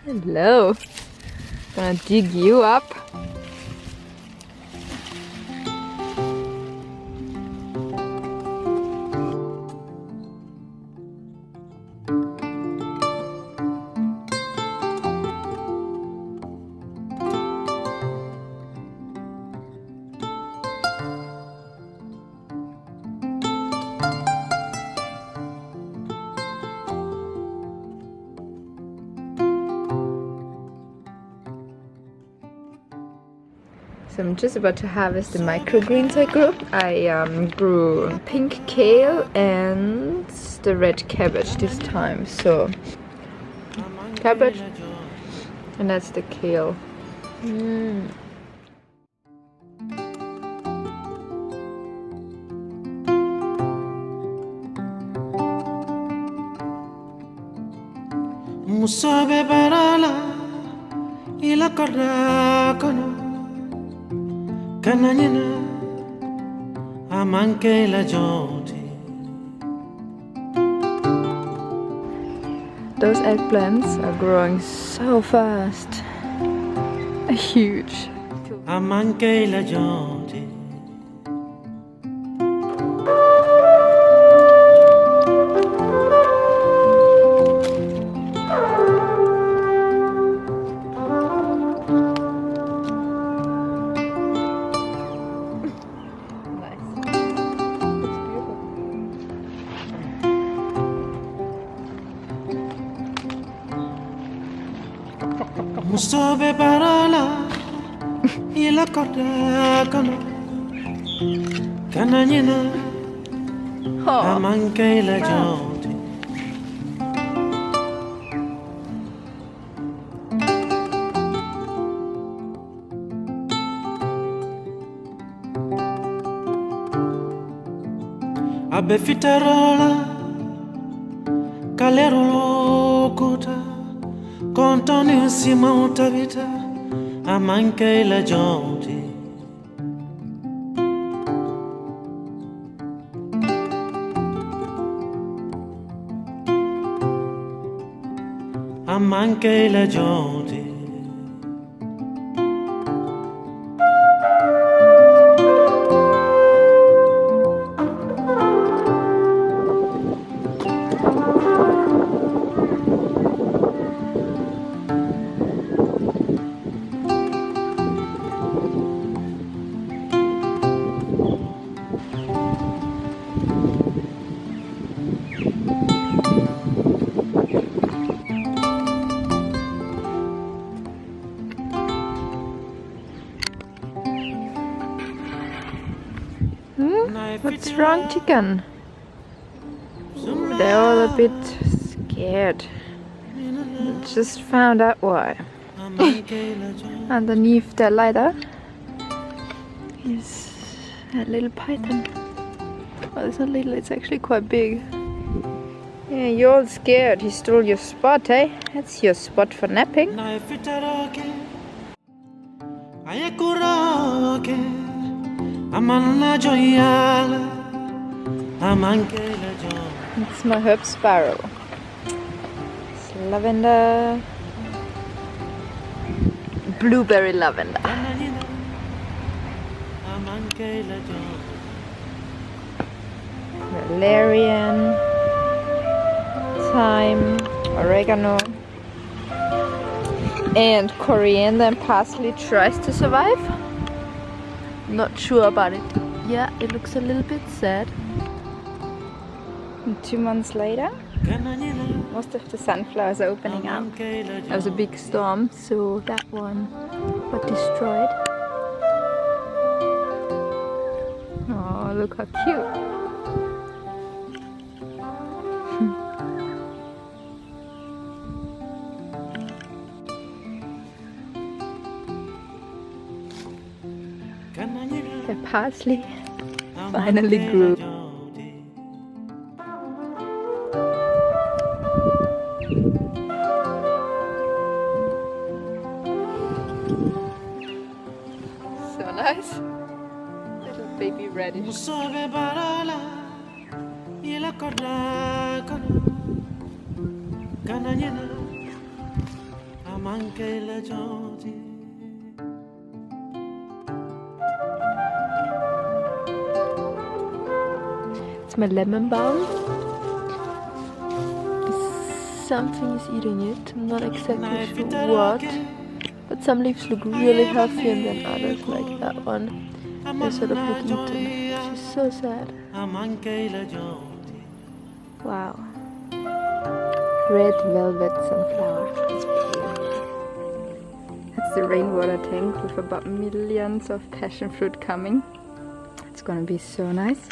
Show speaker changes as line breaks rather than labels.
Hello. Gonna dig you up. So I'm just about to harvest the microgreens I grew. I grew pink kale and the red cabbage this time. So cabbage, and that's the kale.
Musabe barala ila kono kananyina amanke la joti.
Those eggplants are growing so fast. Huge.
Amanke la joti. Musabe barala ila kono kananyina amanke la joti. Abe fitarola kalero kuta kontoni sima utavita amanke la joti. Amanke la joti.
What's wrong, chicken? They're all a bit scared. Just found out why. Underneath the ladder is a little python. Well, it's not little, it's actually quite big. Yeah, you're all scared. He stole your spot, eh? That's your spot for napping. It's my herb sparrow. It's lavender. Blueberry lavender. Valerian. Thyme. Oregano. And coriander and parsley tries to survive. Not sure about it. Yeah, it looks a little bit sad. And 2 months later, most of the sunflowers are opening up. There was a big storm, so that one got destroyed. Oh, look how cute. The parsley finally grew. So nice. Little baby radish.
manca la gente.
It's my lemon balm. Something is eating it. I'm not exactly sure what. But some leaves look really healthy and then others, like that one, they're sort of like eaten. Which is so sad. Wow. Red velvet sunflower. It's beautiful. That's the rainwater tank with about millions of passion fruit coming. It's gonna be so nice.